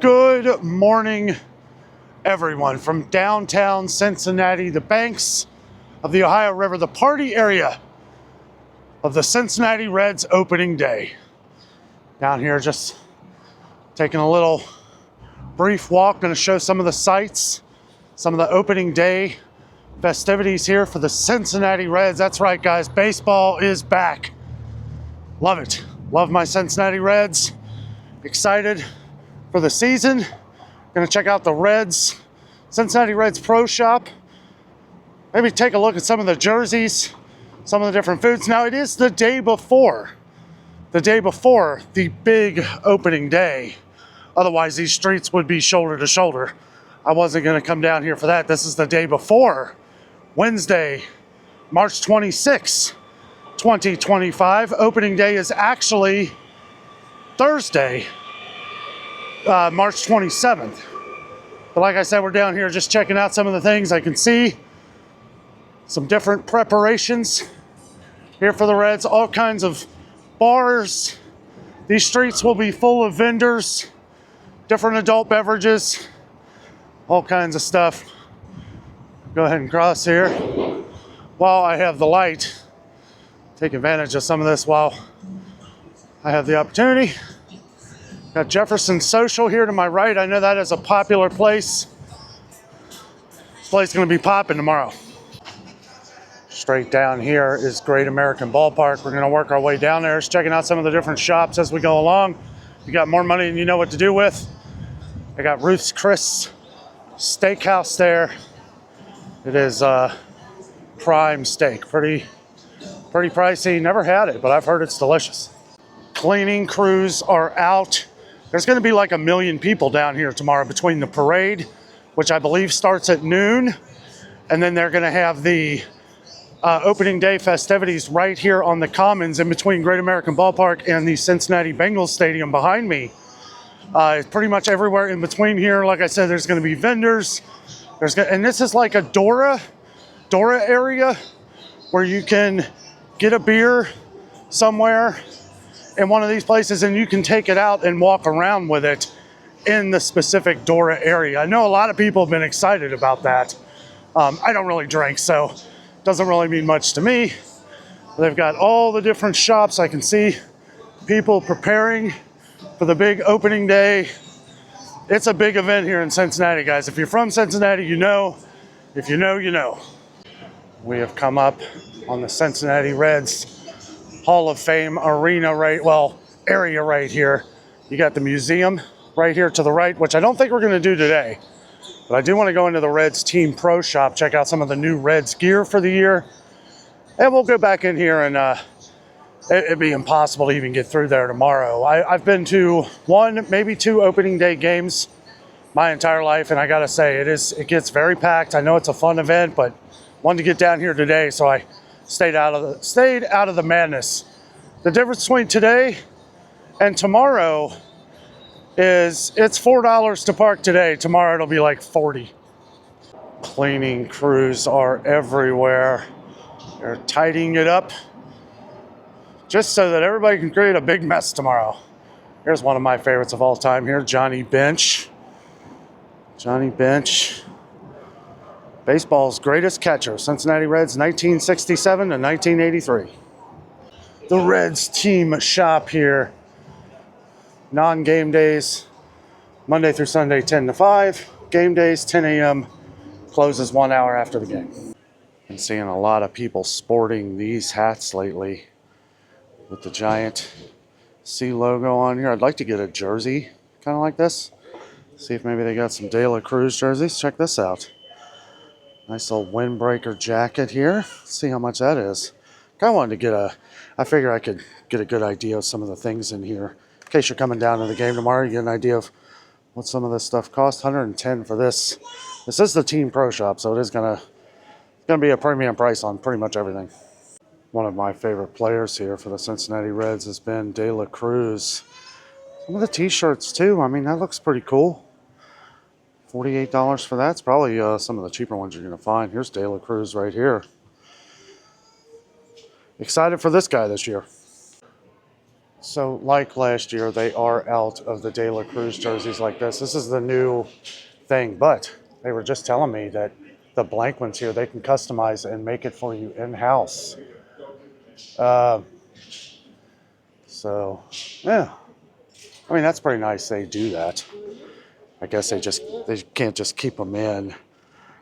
Good morning, everyone, from downtown Cincinnati, the banks of the Ohio River, the party area of the Cincinnati Reds opening day. Down here, just taking a little brief walk, going to show some of the sights, some of the opening day festivities here for the Cincinnati Reds. That's right, guys, baseball is back. Love it. Love my Cincinnati Reds. Excited for the season. Gonna check out the Reds, Cincinnati Reds Pro Shop. Maybe take a look at some of the jerseys, some of the different foods. Now it is the day before the big opening day. Otherwise these streets would be shoulder to shoulder. I wasn't gonna come down here for that. This is the day before, Wednesday, March 26, 2025. Opening day is actually Thursday, March 27th. But like I said, we're down here just checking out some of the things. I can see some different preparations here for the Reds, all kinds of bars. These streets will be full of vendors, different adult beverages, all kinds of stuff. Go ahead and cross here while I have the light. Take advantage of some of this while I have the opportunity. Got Jefferson Social here to my right. I know that is a popular place. This place is going to be popping tomorrow. Straight down here is Great American Ballpark. We're going to work our way down there, just checking out some of the different shops as we go along. You got more money than you know what to do with. I got Ruth's Chris Steakhouse there. It is prime steak. Pretty pricey. Never had it, but I've heard it's delicious. Cleaning crews are out. There's going to be like 1 million people down here tomorrow between the parade, which I believe starts at noon, and then they're going to have the opening day festivities right here on the Commons in between Great American Ballpark and the Cincinnati Bengals Stadium behind me. Pretty much everywhere in between here. Like I said, there's going to be vendors. And this is like a Dora area where you can get a beer somewhere in one of these places and you can take it out and walk around with it in the specific Dora area. I know a lot of people have been excited about that. I don't really drink, so it doesn't really mean much to me. They've got all the different shops. I can see people preparing for the big opening day. It's a big event here in Cincinnati, guys. If you're from Cincinnati, you know. If you know, you know. We have come up on the Cincinnati Reds Hall of Fame area right here. You got the museum right here to the right, which I don't think we're going to do today. But I do want to go into the Reds Team Pro Shop, check out some of the new Reds gear for the year. And we'll go back in here and it'd be impossible to even get through there tomorrow. I've been to 1, maybe 2 opening day games my entire life, and I gotta say, it gets very packed. I know it's a fun event, but wanted to get down here today, so I stayed out of the madness. The difference between today and tomorrow is it's $4 to park today. Tomorrow it'll be like 40. Cleaning crews are everywhere. They're tidying it up just so that everybody can create a big mess tomorrow. Here's one of my favorites of all time here, Johnny Bench. Johnny Bench, baseball's greatest catcher, Cincinnati Reds, 1967 to 1983. The Reds team shop here. Non-game days, Monday through Sunday, 10 to 5. Game days, 10 a.m. Closes 1 hour after the game. Been seeing a lot of people sporting these hats lately with the giant C logo on here. I'd like to get a jersey kind of like this. See if maybe they got some De La Cruz jerseys. Check this out. Nice little windbreaker jacket here. Let's see how much that is. Kind of wanted to I figure I could get a good idea of some of the things in here. In case you're coming down to the game tomorrow, you get an idea of what some of this stuff costs. $110 for this. This is the Team Pro Shop, so it is gonna be a premium price on pretty much everything. One of my favorite players here for the Cincinnati Reds has been De La Cruz. Some of the t-shirts too. I mean, that looks pretty cool. $48 for that. It's probably some of the cheaper ones you're going to find. Here's De La Cruz right here. Excited for this guy this year. So like last year, they are out of the De La Cruz jerseys like this. This is the new thing, but they were just telling me that the blank ones here, they can customize and make it for you in-house. Uh, so, yeah. I mean, that's pretty nice they do that. I guess they can't just keep them in.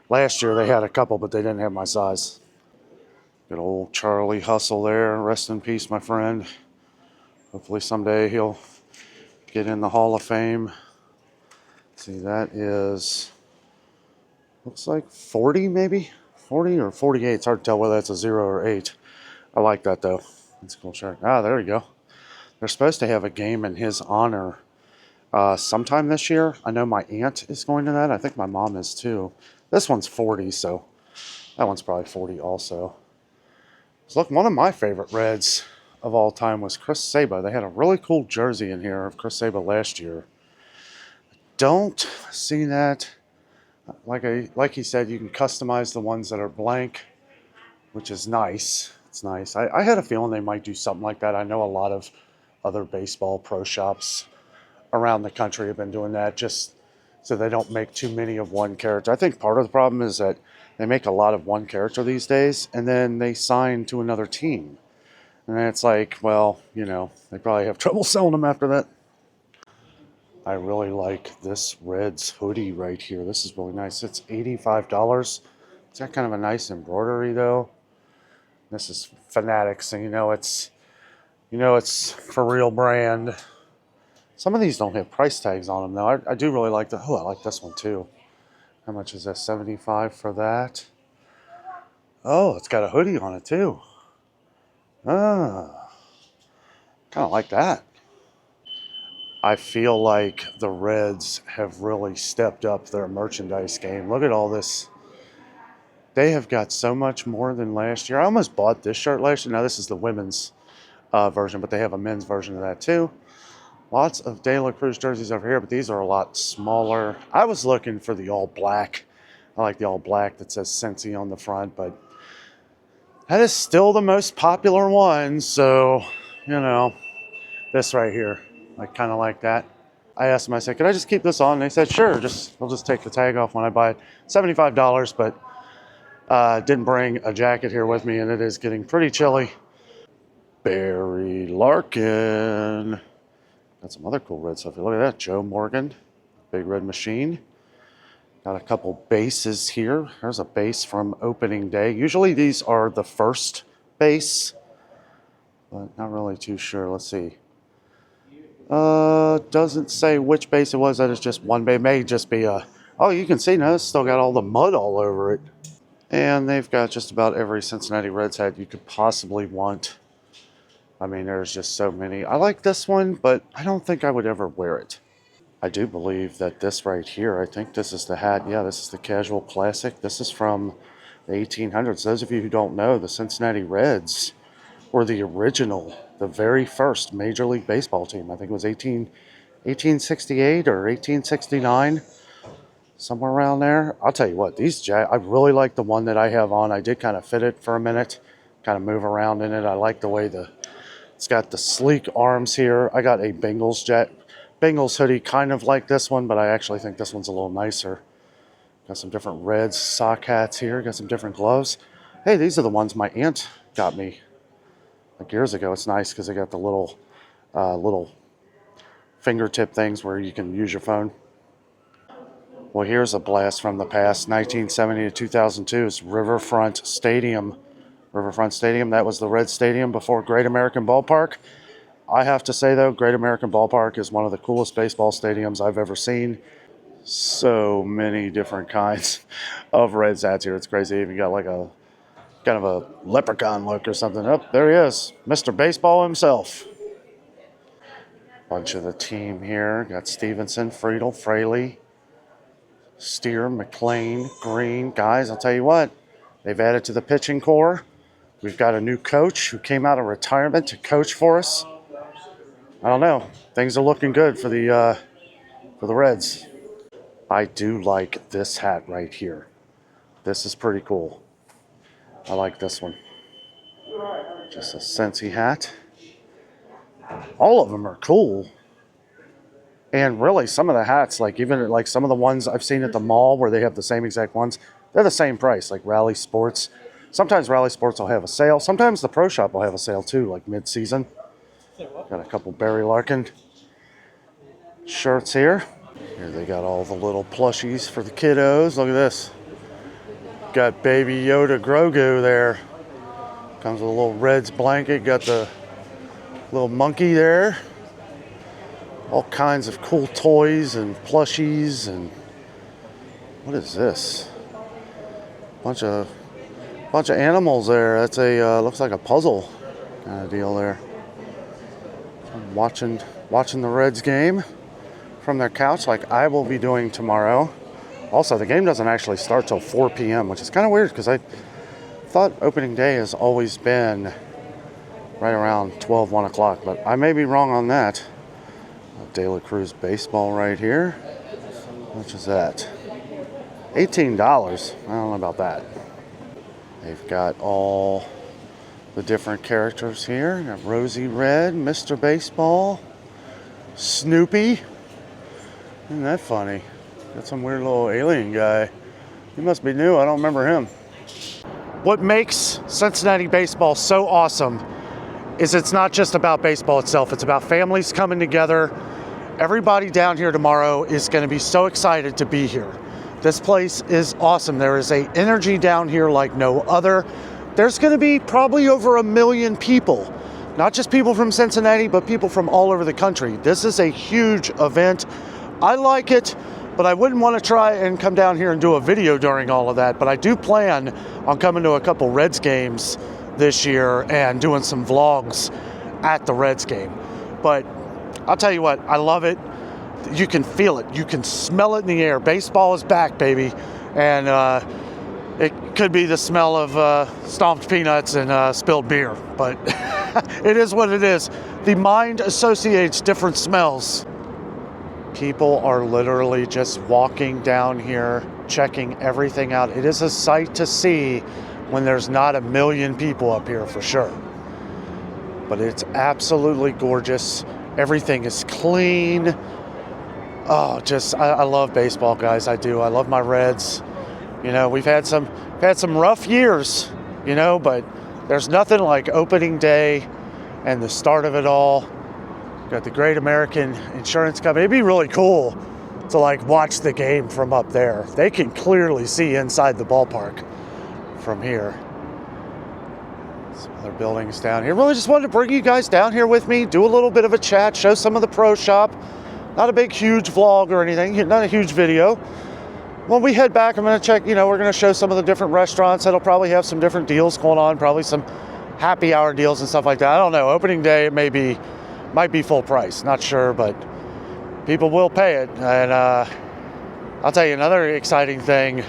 Last year they had a couple, but they didn't have my size. Good old Charlie Hustle there. Rest in peace, my friend. Hopefully someday he'll get in the Hall of Fame. See, that is, looks like 40 maybe? 40 or 48. It's hard to tell whether that's a 0 or 8. I like that though. That's a cool shirt. Ah, there you go. They're supposed to have a game in his honor sometime this year. I know my aunt is going to that. I think my mom is too. This one's 40, so that one's probably 40 also. So look, one of my favorite Reds of all time was Chris Saba. They had a really cool jersey in here of Chris Saba last year. Don't see that. Like he said, you can customize the ones that are blank, which is nice. It's nice. I had a feeling they might do something like that. I know a lot of other baseball pro shops around the country have been doing that just so they don't make too many of one character. I think part of the problem is that they make a lot of one character these days and then they sign to another team. And then it's like, well, you know, they probably have trouble selling them after that. I really like this Reds hoodie right here. This is really nice. It's $85. It's got kind of a nice embroidery though. This is Fanatics, so you know it's for real brand. Some of these don't have price tags on them though. I do really like the. Oh, I like this one too. How much is that? $75 for that. Oh, it's got a hoodie on it too. Ah, kind of like that. I feel like the Reds have really stepped up their merchandise game. Look at all this. They have got so much more than last year. I almost bought this shirt last year. Now this is the women's version, but they have a men's version of that too. Lots of De La Cruz jerseys over here, but these are a lot smaller. I was looking for the all black. I like the all black that says Cincy on the front, but that is still the most popular one. So, you know, this right here, I kind of like that. I asked them, I said, could I just keep this on? And they said, sure, I'll just take the tag off when I buy it. $75, but didn't bring a jacket here with me, and it is getting pretty chilly. Barry Larkin. Got some other cool red stuff. Look at that, Joe Morgan, Big Red Machine. Got a couple bases here. There's a base from opening day. Usually these are the first base, but not really too sure. Let's see. Doesn't say which base it was. That is just one base. May just be a. Oh, you can see now it's still got all the mud all over it. And they've got just about every Cincinnati Reds hat you could possibly want. I mean, there's just so many. I like this one, but I don't think I would ever wear it. I do believe that this right here, I think this is the hat. Yeah, this is the Casual Classic. This is from the 1800s. Those of you who don't know, the Cincinnati Reds were the original, the very first Major League Baseball team. I think it was 1868 or 1869, somewhere around there. I'll tell you what, I really like the one that I have on. I did kind of fit it for a minute, kind of move around in it. I like the way it's got the sleek arms here. I got a Bengals hoodie, kind of like this one, but I actually think this one's a little nicer. Got some different Reds sock hats here. Got some different gloves. Hey, these are the ones my aunt got me like years ago. It's nice because they got the little fingertip things where you can use your phone. Well, here's a blast from the past. 1970 to 2002 is Riverfront Stadium. Riverfront Stadium, that was the Red Stadium before Great American Ballpark. I have to say, though, Great American Ballpark is one of the coolest baseball stadiums I've ever seen. So many different kinds of Reds hats here. It's crazy. Even got like a kind of a leprechaun look or something. Oh, there he is, Mr. Baseball himself. Bunch of the team here. Got Stevenson, Friedel, Fraley, Steer, McLean, Green. Guys, I'll tell you what, they've added to the pitching core. We've got a new coach who came out of retirement to coach for us. I don't know. Things are looking good for the Reds. I do like this hat right here. This is pretty cool. I like this one. Just a Cincy hat. All of them are cool. And really, some of the hats, like even like some of the ones I've seen at the mall where they have the same exact ones, they're the same price, like Rally Sports. Sometimes Rally Sports will have a sale. Sometimes the Pro Shop will have a sale too, like mid-season. Got a couple Barry Larkin shirts here. Here they got all the little plushies for the kiddos. Look at this. Got Baby Yoda Grogu there. Comes with a little Reds blanket. Got the little monkey there. All kinds of cool toys and plushies and what is this? Bunch of animals there. That's a looks like a puzzle kind of deal there. I'm watching the Reds game from their couch like I will be doing tomorrow. Also, the game doesn't actually start till 4 p.m., which is kind of weird because I thought opening day has always been right around 12, 1 o'clock, but I may be wrong on that. De La Cruz baseball right here. How much is that? $18. I don't know about that. They've got all the different characters here. Got Rosie Red, Mr. Baseball, Snoopy. Isn't that funny? Got some weird little alien guy. He must be new. I don't remember him. What makes Cincinnati baseball so awesome is it's not just about baseball itself. It's about families coming together. Everybody down here tomorrow is going to be so excited to be here. This place is awesome. There is an energy down here like no other. There's going to be probably over 1 million people. Not just people from Cincinnati, but people from all over the country. This is a huge event. I like it, but I wouldn't want to try and come down here and do a video during all of that. But I do plan on coming to a couple Reds games this year and doing some vlogs at the Reds game. But I'll tell you what, I love it. You can feel it. You can smell it in the air. Baseball is back, baby. And it could be the smell of stomped peanuts and spilled beer, but it is what it is. The mind associates different smells. People are literally just walking down here, checking everything out. It is a sight to see when there's not 1 million people up here for sure. But it's absolutely gorgeous. Everything is clean. Oh, I love baseball, guys. I do. I love my Reds. You know, we've had some rough years, you know, but there's nothing like opening day and the start of it all. Got the Great American Insurance Company. It'd be really cool to like watch the game from up there. They can clearly see inside the ballpark from here. Some other buildings down here. Really just wanted to bring you guys down here with me, do a little bit of a chat, show some of the pro shop. Not a big, huge vlog or anything, not a huge video. When we head back, I'm going to check, you know, we're going to show some of the different restaurants that'll probably have some different deals going on, probably some happy hour deals and stuff like that. I don't know. Opening day, it might be full price. Not sure, but people will pay it. And I'll tell you another exciting thing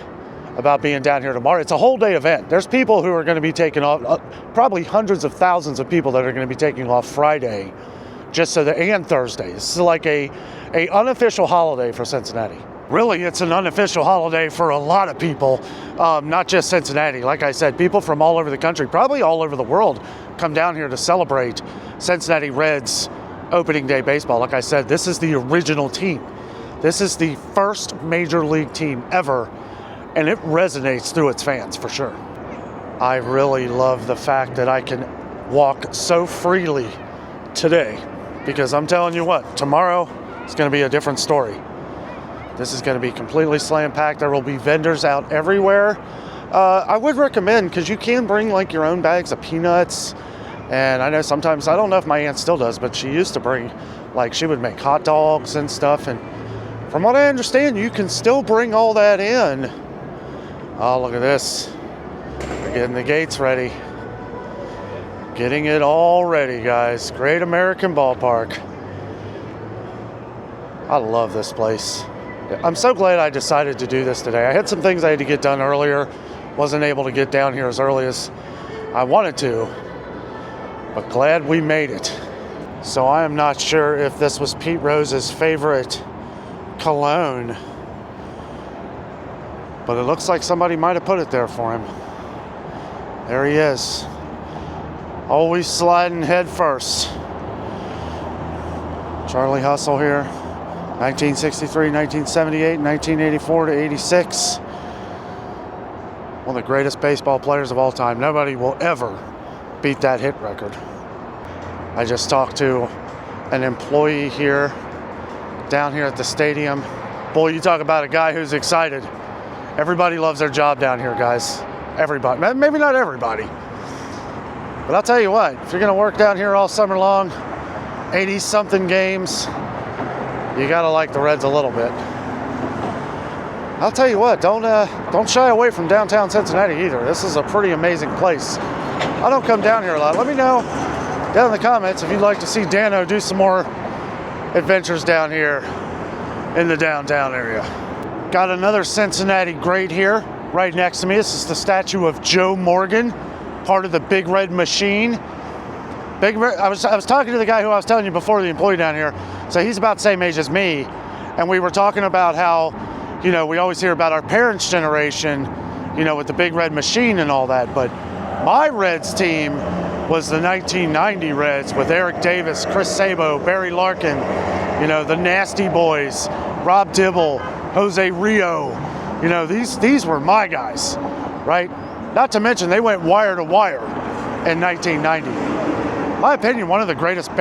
about being down here tomorrow. It's a whole day event. There's people who are going to be taking off, probably hundreds of thousands of people that are going to be taking off Friday, just so that, and Thursday. This is like a unofficial holiday for Cincinnati. Really, it's an unofficial holiday for a lot of people, not just Cincinnati. Like I said, people from all over the country, probably all over the world, come down here to celebrate Cincinnati Reds opening day baseball. Like I said, this is the original team. This is the first major league team ever, and it resonates through its fans for sure. I really love the fact that I can walk so freely today, because I'm telling you what, tomorrow it's going to be a different story. This is going to be completely slam-packed. There will be vendors out everywhere. I would recommend, because you can bring like your own bags of peanuts. And I know sometimes, I don't know if my aunt still does, but she used to bring, like she would make hot dogs and stuff. And from what I understand, you can still bring all that in. Oh, look at this. We're getting the gates ready. Getting it all ready, guys. Great American Ballpark. I love this place. I'm so glad I decided to do this today. I had some things I had to get done earlier. Wasn't able to get down here as early as I wanted to, but glad we made it. So I am not sure if this was Pete Rose's favorite cologne, but it looks like somebody might have put it there for him. There he is. Always sliding head first. Charlie Hustle here. 1963, 1978, 1984 to 86. One of the greatest baseball players of all time. Nobody will ever beat that hit record. I just talked to an employee here, down here at the stadium. Boy, you talk about a guy who's excited. Everybody loves their job down here, guys. Everybody. Maybe not everybody. But I'll tell you what, if you're going to work down here all summer long, 80-something games, you got to like the Reds a little bit. I'll tell you what, don't shy away from downtown Cincinnati either. This is a pretty amazing place. I don't come down here a lot. Let me know down in the comments if you'd like to see Dano do some more adventures down here in the downtown area. Got another Cincinnati great here right next to me. This is the statue of Joe Morgan, part of the Big Red Machine. I was talking to the guy who I was telling you before, the employee down here. So he's about the same age as me, and we were talking about how, you know, we always hear about our parents' generation, you know, with the Big Red Machine and all that. But my Reds team was the 1990 Reds with Eric Davis, Chris Sabo, Barry Larkin, you know, the Nasty Boys, Rob Dibble, Jose Rio. You know, these were my guys, right? Not to mention they went wire to wire in 1990. My opinion, one of the greatest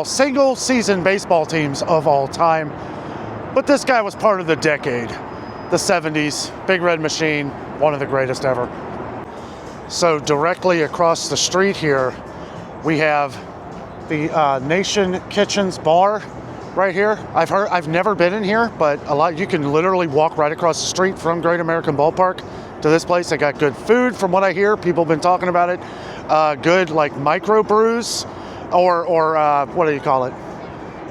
single season baseball teams of all time. But this guy was part of the decade, the 70s, Big Red Machine, one of the greatest ever. So directly across the street here, we have the Nation Kitchens bar right here. I've never been in here, but you can literally walk right across the street from Great American Ballpark to this place. They got good food from what I hear. People have been talking about it. Good like micro brews or what do you call it?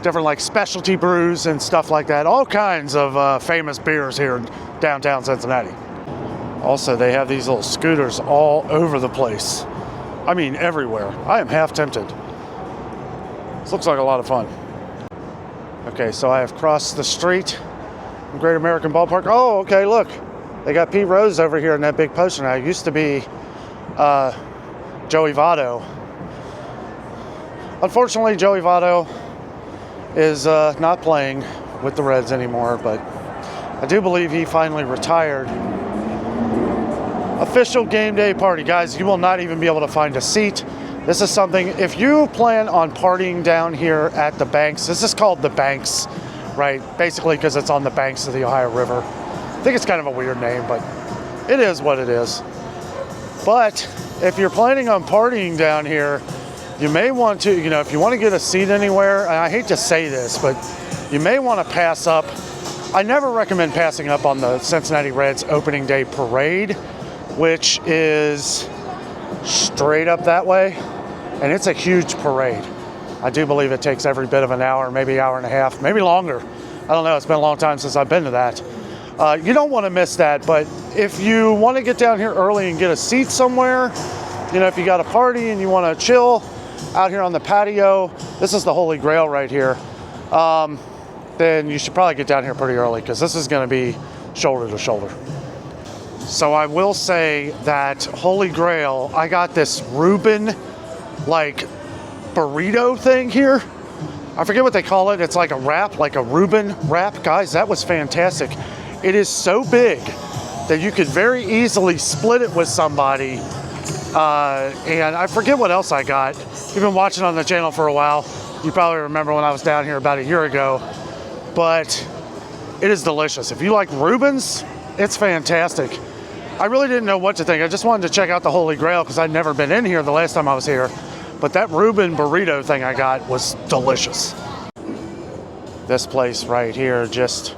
Different like specialty brews and stuff like that. All kinds of famous beers here in downtown Cincinnati. Also, they have these little scooters all over the place. I mean, everywhere. I am half tempted. This looks like a lot of fun. Okay, so I have crossed the street from Great American Ballpark. Oh, okay, look. They got Pete Rose over here in that big poster now. It used to be Joey Votto. Unfortunately, Joey Votto is not playing with the Reds anymore, but I do believe he finally retired. Official game day party. Guys, you will not even be able to find a seat. This is something, if you plan on partying down here at the banks, this is called the banks, right? Basically because it's on the banks of the Ohio River. I think it's kind of a weird name, but it is what it is. But if you're planning on partying down here, you may want to, you know, if you want to get a seat anywhere, and I hate to say this, but you may want to pass up. I never recommend passing up on the Cincinnati Reds opening day parade, which is straight up that way, and it's a huge parade. I do believe it takes every bit of an hour, maybe hour and a half, maybe longer. I don't know, it's been a long time since I've been to that. You don't want to miss that, but if you want to get down here early and get a seat somewhere, you know, if you got a party and you want to chill out here on the patio, this is the Holy Grail right here, then you should probably get down here pretty early because this is going to be shoulder to shoulder. So I will say that Holy Grail, I got this Reuben like burrito thing here. I forget what they call it. It's like a wrap, like a Reuben wrap. Guys, that was fantastic. It is so big that you could very easily split it with somebody. And I forget what else I got. If you've been watching on the channel for a while, you probably remember when I was down here about a year ago. But it is delicious. If you like Reubens, it's fantastic. I really didn't know what to think. I just wanted to check out the Holy Grail because I'd never been in here the last time I was here. But that Reuben burrito thing I got was delicious. This place right here, just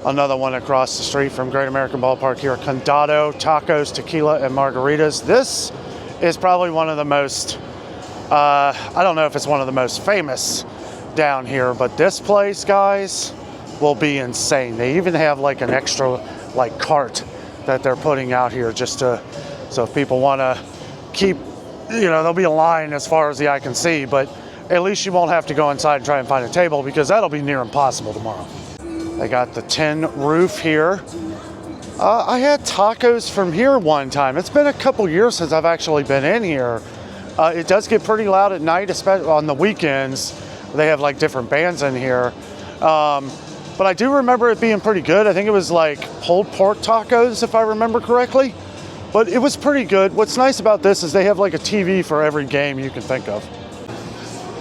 another one across the street from Great American Ballpark here. Condado Tacos, Tequila, and Margaritas. This is probably one of the most, I don't know if it's one of the most famous down here, but this place, guys, will be insane. They even have like an extra like cart that they're putting out here just to, so if people want to keep, you know, there'll be a line as far as the eye can see, but at least you won't have to go inside and try and find a table because that'll be near impossible tomorrow. They got the tin roof here. I had tacos from here one time. It's been a couple years since I've actually been in here. It does get pretty loud at night, especially on the weekends. They have like different bands in here. But I do remember it being pretty good. I think it was like pulled pork tacos, if I remember correctly. But it was pretty good. What's nice about this is they have like a TV for every game you can think of.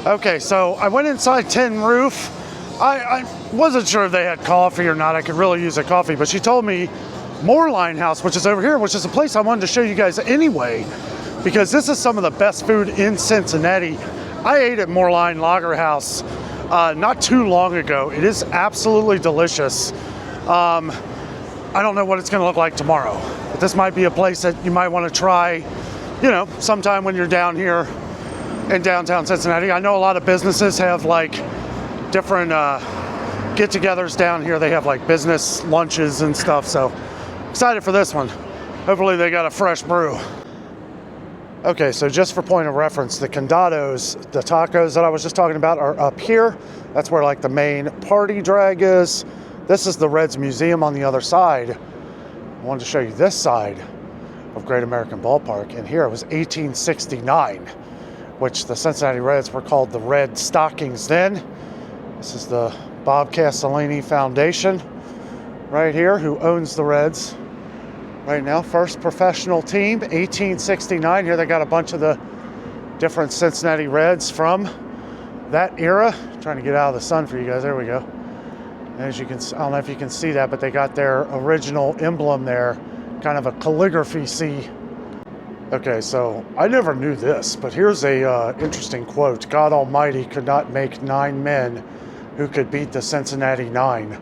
Okay, so I went inside Tin Roof. I wasn't sure if they had coffee or not. I could really use a coffee, but she told me Moerlein House, which is over here, which is a place I wanted to show you guys anyway, because this is some of the best food in Cincinnati. I ate at Moerlein Lager House not too long ago. It is absolutely delicious. I don't know what it's gonna look like tomorrow, but this might be a place that you might wanna try, you know, sometime when you're down here in downtown Cincinnati. I know a lot of businesses have like different get-togethers down here. They have like business lunches and stuff, so excited for this one. Hopefully they got a fresh brew. Okay, so just for point of reference, the condados, the tacos that I was just talking about, are up here. That's where like the main party drag is. This is the Reds Museum on the other side. I wanted to show you this side of Great American Ballpark, and here it was 1869, which the Cincinnati Reds were called the Red Stockings then. This is the Bob Castellini Foundation right here, who owns the Reds right now. First professional team, 1869. Here they got a bunch of the different Cincinnati Reds from that era. Trying to get out of the sun for you guys. There we go. As you can, I don't know if you can see that, but they got their original emblem there, kind of a calligraphy C. Okay, so I never knew this, but here's a interesting quote. God Almighty could not make 9 men who could beat the Cincinnati 9.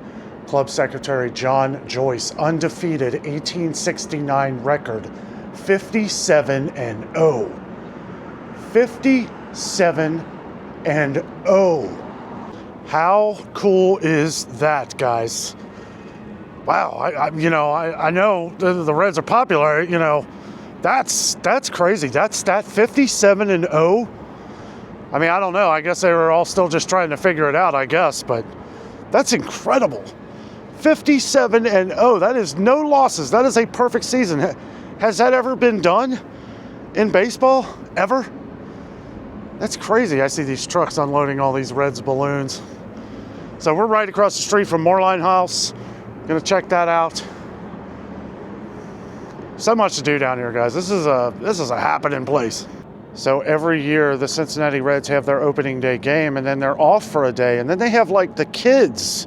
Club Secretary John Joyce, undefeated 1869 record, 57-0. 57-0. How cool is that, guys? Wow, I know the Reds are popular, you know, that's crazy. That's 57-0. I mean, I don't know. I guess they were all still just trying to figure it out, I guess, but that's incredible. 57-0. That is no losses. That is a perfect season. Has that ever been done in baseball? Ever? That's crazy. I see these trucks unloading all these Reds balloons. So we're right across the street from Moerlein House. Gonna check that out. So much to do down here, guys. This is a happening place. So every year the Cincinnati Reds have their opening day game, and then they're off for a day, and then they have like the kids'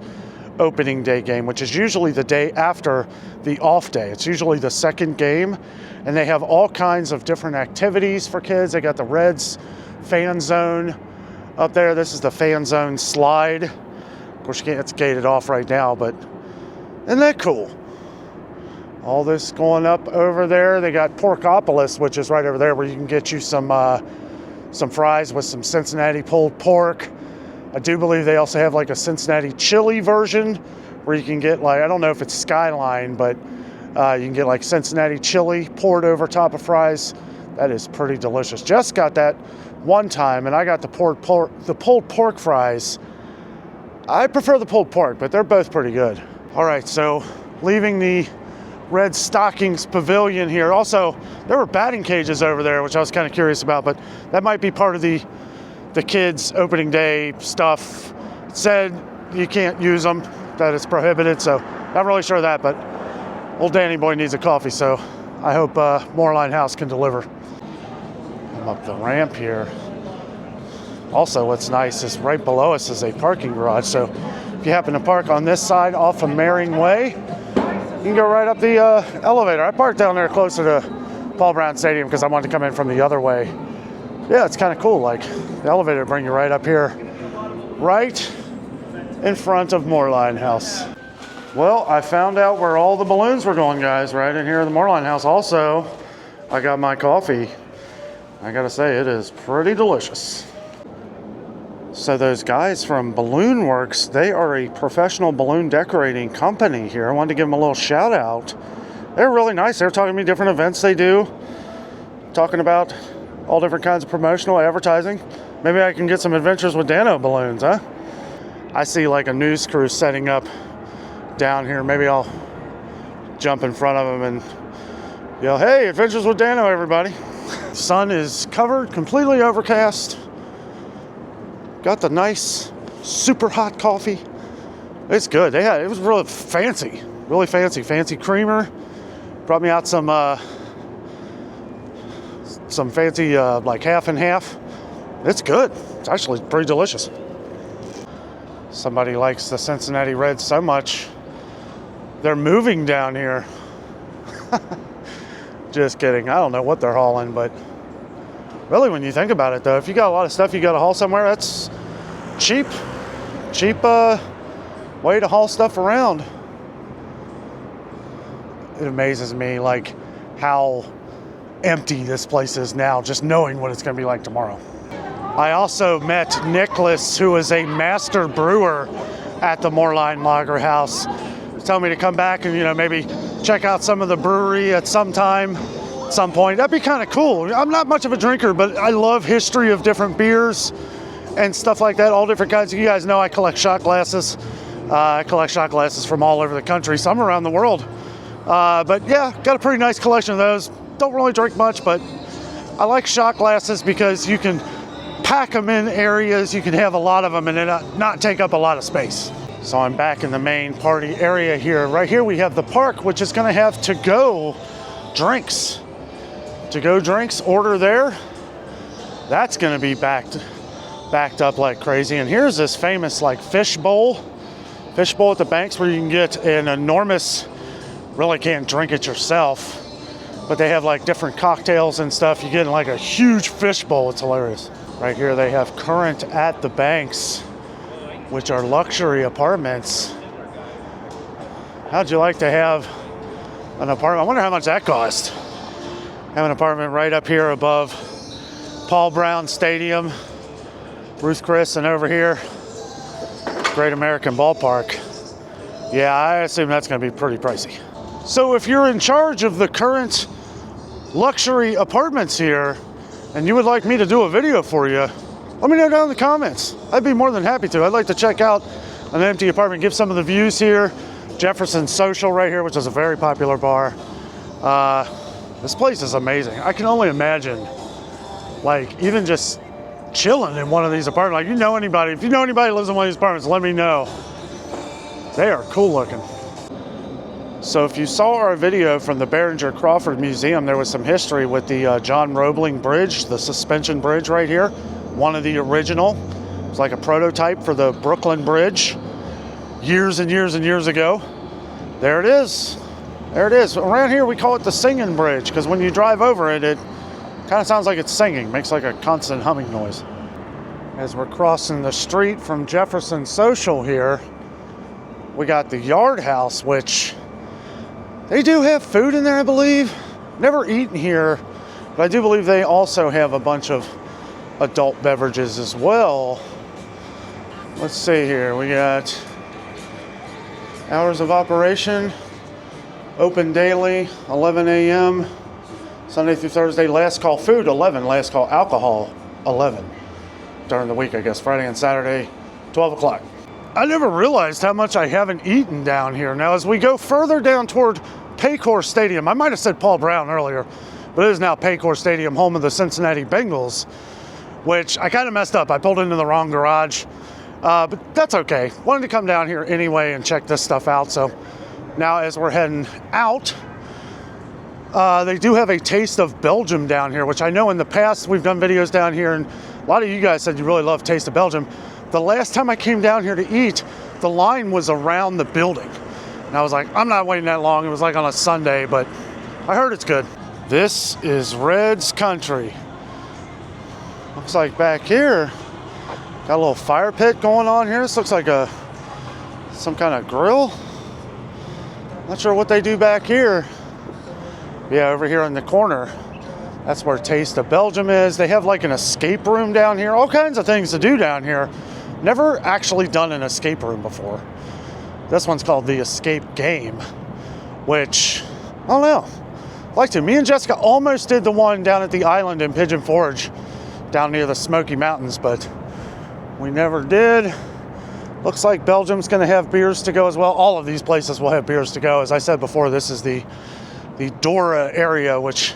opening day game, which is usually the day after the off day. It's usually the second game, and they have all kinds of different activities for kids. They got the Reds fan zone up there. This is the fan zone slide. Of course, it's gated off right now, but isn't that cool? All this going up over there. They got Porkopolis, which is right over there, where you can get you some fries with some Cincinnati pulled pork. I do believe they also have like a Cincinnati chili version where you can get like, I don't know if it's Skyline, but you can get like Cincinnati chili poured over top of fries. That is pretty delicious. Just got that one time, and I got the pulled pork fries. I prefer the pulled pork, but they're both pretty good. All right, so leaving the Red Stockings Pavilion here. Also, there were batting cages over there, which I was kind of curious about, but that might be part of the kids' opening day stuff. It said you can't use them, that it's prohibited, so not really sure of that, but old Danny boy needs a coffee, so I hope Moerlein House can deliver. I'm up the ramp here. Also, what's nice is right below us is a parking garage, so if you happen to park on this side off of Mering Way, you can go right up the elevator. I parked down there closer to Paul Brown Stadium because I wanted to come in from the other way. Yeah, it's kind of cool. Like, the elevator will bring you right up here, right in front of Moerlein House. Well, I found out where all the balloons were going, guys, right in here at the Moerlein House. Also, I got my coffee. I gotta say, it is pretty delicious. So those guys from Balloon Works, they are a professional balloon decorating company here. I wanted to give them a little shout out. They're really nice. They're talking to me different events they do, talking about all different kinds of promotional advertising. Maybe I can get some adventures with Dano balloons, huh? I see like a news crew setting up down here. Maybe I'll jump in front of them and yell, "Hey, adventures with Dano, everybody." Sun is covered, completely overcast. Got the nice, super hot coffee. It's good. It was really fancy, fancy creamer. Brought me out some fancy like half and half. It's good. It's actually pretty delicious. Somebody likes the Cincinnati Reds so much, they're moving down here. Just kidding. I don't know what they're hauling, but really, when you think about it, though, if you got a lot of stuff you got to haul somewhere, that's cheap way to haul stuff around. It amazes me, like, how empty this place is now, just knowing what it's going to be like tomorrow. I also met Nicholas, who is a master brewer at the Moerlein Lager House. He told me to come back and, maybe check out some of the brewery at some point. That'd be kind of cool. I'm not much of a drinker, but I love history of different beers and stuff like that, all different kinds. You guys know I collect shot glasses. I collect shot glasses from all over the country, some around the world. But yeah, got a pretty nice collection of those. Don't really drink much, but I like shot glasses because you can pack them in areas, you can have a lot of them and then not take up a lot of space. So I'm back in the main party area here. Right here we have the park, which is gonna have to-go drinks. To-go drinks, order there. That's gonna be backed up like crazy. And here's this famous like fish bowl at the banks where you can get an enormous, really can't drink it yourself, but they have like different cocktails and stuff. You get in like a huge fish bowl. It's hilarious. Right here they have Current at the Banks, which are luxury apartments. How'd you like to have an apartment? I wonder how much that cost. Have an apartment right up here above Paul Brown Stadium, Ruth Chris, and over here, Great American Ballpark. Yeah, I assume that's gonna be pretty pricey. So if you're in charge of the Current luxury apartments here, and you would like me to do a video for you, let me know down in the comments. I'd be more than happy to. I'd like to check out an empty apartment, give some of the views here. Jefferson Social right here, which is a very popular bar. This place is amazing. I can only imagine, like, even just chilling in one of these apartments. Like, if you know anybody who lives in one of these apartments, let me know. They are cool looking. So if you saw our video from the Behringer Crawford Museum, there was some history with the John Roebling Bridge, the suspension bridge right here. One of the original. It was like a prototype for the Brooklyn Bridge years and years and years ago. There it is. There it is. Around here we call it the Singing Bridge because when you drive over it, it kind of sounds like it's singing. Makes like a constant humming noise. As we're crossing the street from Jefferson Social here, we got the Yard House, which they do have food in there, I believe. Never eaten here, but I do believe they also have a bunch of adult beverages as well. Let's see here. We got hours of operation. Open daily, 11 a.m. Sunday through Thursday. Last call food, 11. Last call alcohol, 11. During the week, I guess. Friday and Saturday, 12 o'clock. I never realized how much I haven't eaten down here. Now, as we go further down toward Paycor Stadium, I might have said Paul Brown earlier, but it is now Paycor Stadium, home of the Cincinnati Bengals, which I kind of messed up. I pulled into the wrong garage, but that's okay. Wanted to come down here anyway and check this stuff out. So now as we're heading out, they do have a Taste of Belgium down here, which I know in the past we've done videos down here, and a lot of you guys said you really love Taste of Belgium. The last time I came down here to eat, the line was around the building. And I was like, I'm not waiting that long. It was like on a Sunday, but I heard it's good. This is Reds country. Looks like back here, got a little fire pit going on here. This looks like some kind of grill. Not sure what they do back here. Yeah, over here in the corner, that's where Taste of Belgium is. They have like an escape room down here. All kinds of things to do down here. Never actually done an escape room before. This one's called the Escape Game, which, I don't know, I'd like to. Me and Jessica almost did the one down at the island in Pigeon Forge, down near the Smoky Mountains, but we never did. Looks like Belgium's gonna have beers to go as well. All of these places will have beers to go. As I said before, this is the Dora area, which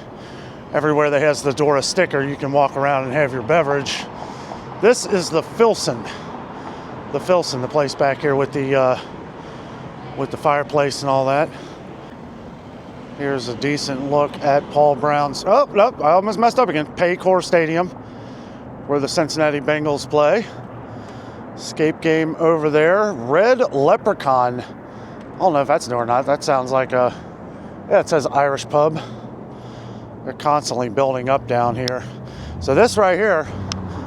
everywhere that has the Dora sticker, you can walk around and have your beverage. This is the Filson. The Filson, the place back here with the fireplace and all that. Here's a decent look at Paul Brown's, oh, nope, I almost messed up again. Paycor Stadium, where the Cincinnati Bengals play. Escape game over there. Red Leprechaun. I don't know if that's new or not. That sounds like a, yeah, it says Irish pub. They're constantly building up down here. So this right here,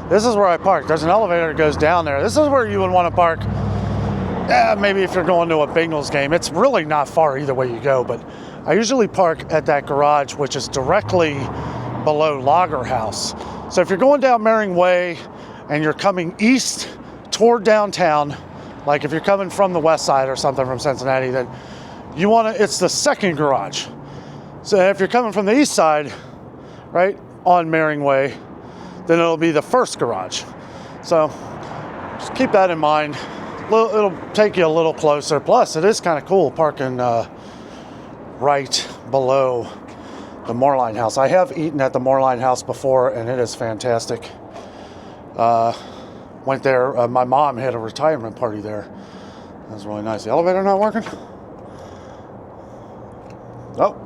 this is where I park. There's an elevator that goes down there. This is where you would want to park. Yeah, maybe if you're going to a Bengals game. It's really not far either way you go, but I usually park at that garage, which is directly below Lager House. So if you're going down Mering Way and you're coming east toward downtown, like if you're coming from the west side or something from Cincinnati, then you want to, it's the second garage. So if you're coming from the east side, right, on Mering Way, then it'll be the first garage. So just keep that in mind. It'll take you a little closer. Plus, it is kind of cool parking right below the Moerlein house. I have eaten at the Moerlein house before, and it is fantastic. Went there. My mom had a retirement party there. That was really nice. The elevator not working? Oh.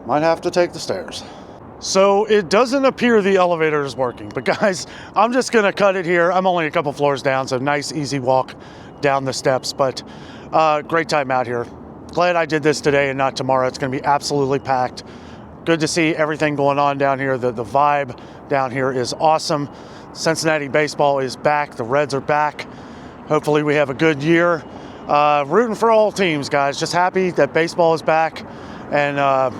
Might have to take the stairs. So it doesn't appear the elevator is working, but guys, I'm just gonna cut it here. I'm only a couple floors down, so nice, easy walk down the steps, but great time out here. Glad I did this today and not tomorrow. It's gonna be absolutely packed. Good to see everything going on down here. The vibe down here is awesome. Cincinnati baseball is back. The Reds are back. Hopefully we have a good year. Rooting for all teams, guys. Just happy that baseball is back, and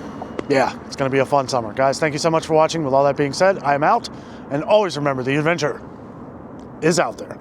yeah, it's going to be a fun summer. Guys, thank you so much for watching. With all that being said, I am out. And always remember, the adventure is out there.